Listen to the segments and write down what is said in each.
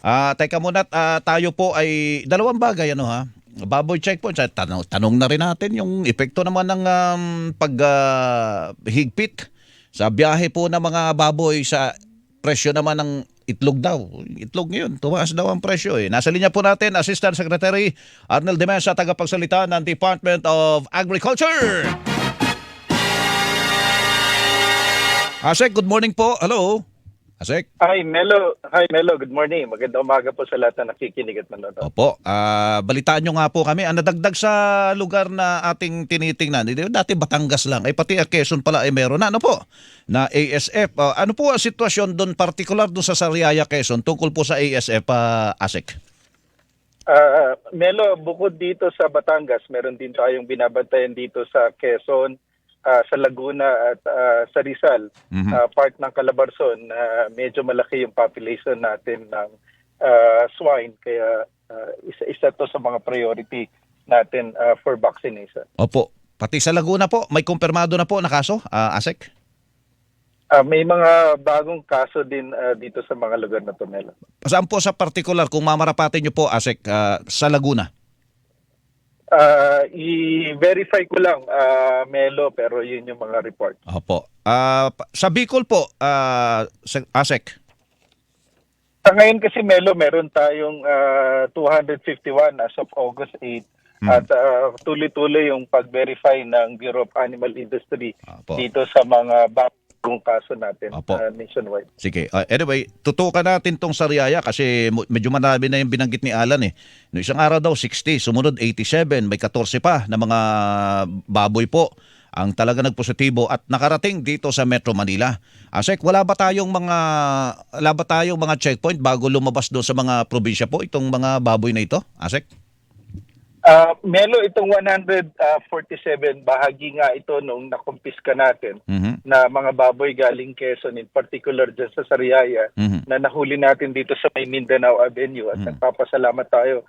Teka muna, tayo po ay dalawang bagay ano ha. Baboy checkpoint, tanong na rin natin yung epekto naman ng higpit sa biyahe po ng mga baboy sa presyo naman ng itlog daw. Itlog ngayon, tumaas daw ang presyo eh. Nasa linya po natin, Assistant Secretary Arnel De Mesa, tagapagsalita ng Department of Agriculture. Asek, good morning po. Hello. Asek. Hi Melo. Hi Melo, good morning. Magandang umaga po sa lahat na nakikinig at manonood. Opo, balitaan nyo nga po kami. Ang nadagdag sa lugar na ating tinitingnan, dati Batangas lang, ay pati Quezon pala ay meron na, ano po, na ASF. Ano po ang sitwasyon doon, particular doon sa Sariaya, Quezon, tungkol po sa ASF, Asek? Melo, bukod dito sa Batangas, meron din tayong binabantayan dito sa Quezon, sa Laguna at sa Rizal, part ng Calabarzon. Medyo malaki yung population natin ng swine, kaya isa to sa mga priority natin for vaccination. Opo, pati sa Laguna po, may kumpirmado na po na kaso, Asek? May mga bagong kaso din dito sa mga lugar na to, Melo. Saan po sa particular, kung mamarapatin nyo po, Asek, sa Laguna? I-verify ko lang, Melo, pero yun yung mga report. Opo. Sa Bicol po, Asek? Sa ngayon kasi, Melo, meron tayong 251 as of August 8. At tuloy-tuloy yung pag-verify ng Bureau of Animal Industry dito sa mga bagong kaso natin nationwide. Sige. Anyway, tutukan natin tong Sariaya kasi medyo marami na yung binanggit ni Alan eh. No, isang araw daw 60, sumunod 87, may 14 pa na mga baboy po ang talaga nagpositibo at nakarating dito sa Metro Manila. Asek, wala ba tayong mga checkpoint bago lumabas doon sa mga probinsya po itong mga baboy na ito? Asek? Melo, itong 147, bahagi nga ito nung nakumpiska natin na mga baboy galing Quezon, in particular dyan sa Sariaya, na nahuli natin dito sa may Mindanao Avenue. At nagpapasalamat tayo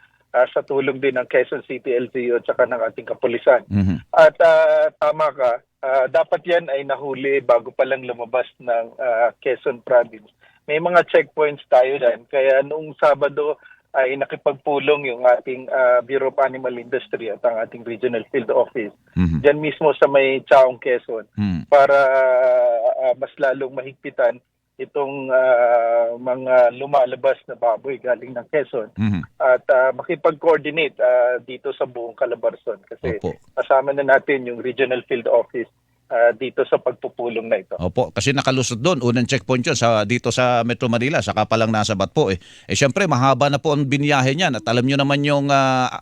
sa tulong din ng Quezon City LGU at saka ng ating kapulisan. At tama ka, dapat yan ay nahuli bago pa lang lumabas ng Quezon Province. May mga checkpoints tayo dyan, kaya noong Sabado ay nakipagpulong yung ating Bureau of Animal Industry at ang ating Regional Field Office dyan mismo sa may Chaong, Quezon para mas lalong mahigpitan itong mga lumalabas na baboy galing ng Quezon at makipag-coordinate dito sa buong Calabarzon kasi kasama na natin yung Regional Field Office dito sa pagpupulong na ito. Opo, kasi nakalusot doon, unang checkpoint yun dito sa Metro Manila, saka palang nasa Batpo eh. Siyempre, mahaba na po ang biniyahe niyan at alam nyo naman yung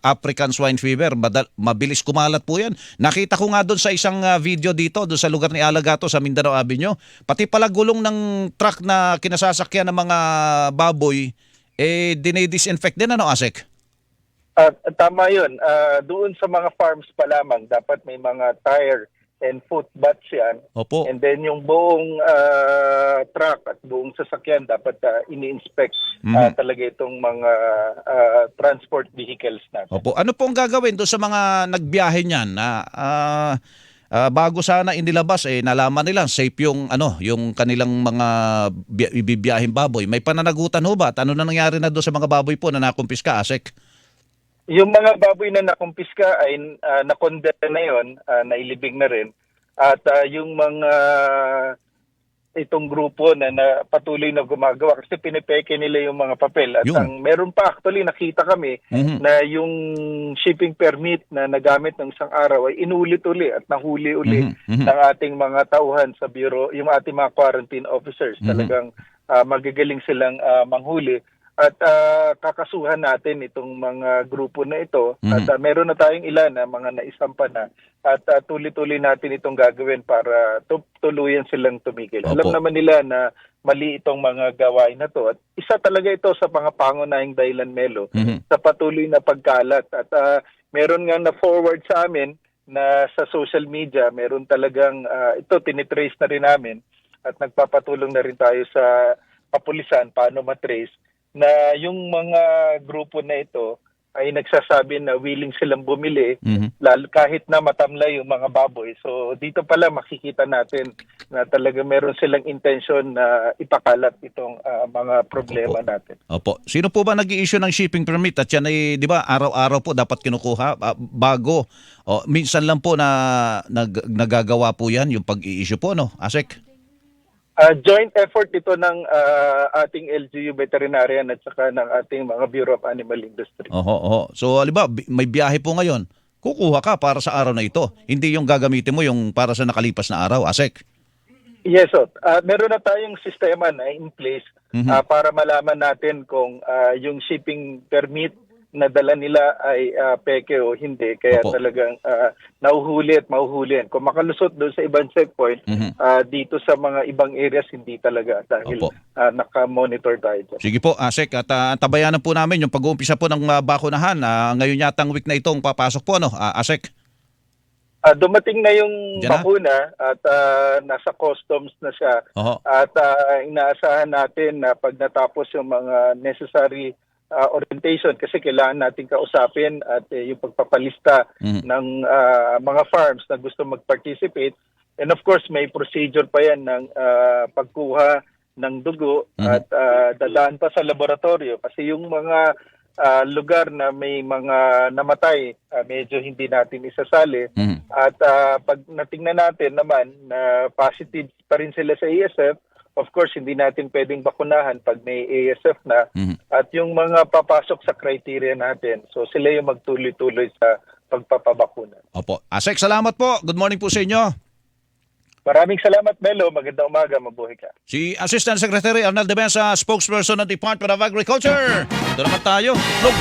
African Swine Fever, mabilis kumalat po yan. Nakita ko nga doon sa isang video dito, doon sa lugar ni Alagato sa Mindanao Avenue, pati pala gulong ng truck na kinasasakyan ng mga baboy, dinedisinfect din, ano, Asek? Tama yun. Doon sa mga farms pa lamang, dapat may mga tire and foot baths yan. Opo. And then yung buong truck at buong sasakyan dapat ini-inspect talaga itong mga transport vehicles natin. Opo. Ano pong gagawin doon sa mga nagbiyahe niyan na bago sana inilabas nalaman nila safe yung yung kanilang mga ibibiyahing baboy. May pananagutan ho ba? At ano na nangyari na doon sa mga baboy po na nakumpiska, Asek? Yung mga baboy na nakumpiska ay na-condemn na yun, nailibing na rin. At yung mga itong grupo na patuloy na gumagawa kasi pinipeke nila yung mga papel. At meron pa actually nakita kami na yung shipping permit na nagamit ng isang araw ay inulit-uli at nahuli uli ng ating mga tauhan sa bureau, yung ating mga quarantine officers. Talagang magagaling silang manghuli. At kakasuhan natin itong mga grupo na ito at meron na tayong ilan na mga naisampa na at tuloy-tuloy natin itong gagawin para tuluyan silang tumigil. Alam naman nila na mali itong mga gawain na to at isa talaga ito sa mga pangunahing dahilan, Melo, sa patuloy na pagkalat at meron nga na forward sa amin na sa social media, meron talagang ito tinitrace na rin namin at nagpapatulong na rin tayo sa kapulisan paano matrace na yung mga grupo na ito ay nagsasabi na willing silang bumili Mhm. lalo kahit na matamlay yung mga baboy. So dito pala makikita natin na talaga meron silang intention na ipakalat itong mga problema natin. Opo. Sino po ba nag-i-issue ng shipping permit? At yan ay, di ba, araw-araw po dapat kinukuha bago. O, minsan lang po na nagagawa po yan yung pag-i-issue po, no? Asek? Joint effort ito ng ating LGU Veterinarian at saka ng ating mga Bureau of Animal Industry. Oho, oho. So, aliba, may biyahe po ngayon. Kukuha ka para sa araw na ito. Hindi yung gagamitin mo yung para sa nakalipas na araw, Asek. Yes, meron na tayong sistema na in place para malaman natin kung yung shipping permit na dala nila ay peke o hindi. Kaya Opo. talagang nauhuli at mahuhuli. Kung makalusot doon sa ibang checkpoint, dito sa mga ibang areas, hindi talaga dahil Opo. naka-monitor tayo dyan. Sige po, Asek. At tabayanan po namin yung pag-uumpisa po ng bakunahan. Ngayon yatang week na itong papasok po, no? Asek? Dumating na yung Diyan na? bakuna at nasa customs na siya. Oho. At inaasahan natin na pag natapos yung mga necessary orientation kasi kailangan natin kausapin at yung pagpapalista ng mga farms na gusto mag-participate. And of course, may procedure pa yan ng pagkuha ng dugo at dadaan pa sa laboratorio kasi yung mga lugar na may mga namatay, medyo hindi natin isasali. At pag natingnan natin naman na positive pa rin sila sa ASF, of course, hindi natin pwedeng bakunahan pag may ASF na. At yung mga papasok sa criteria natin, so sila yung magtuloy-tuloy sa pagpapabakuna. Opo. Asek, salamat po. Good morning po sa inyo. Maraming salamat, Melo. Magandang umaga. Mabuhay ka. Si Assistant Secretary Arnel De Mesa, spokesperson ng Department of Agriculture. Ito naman tayo. Look.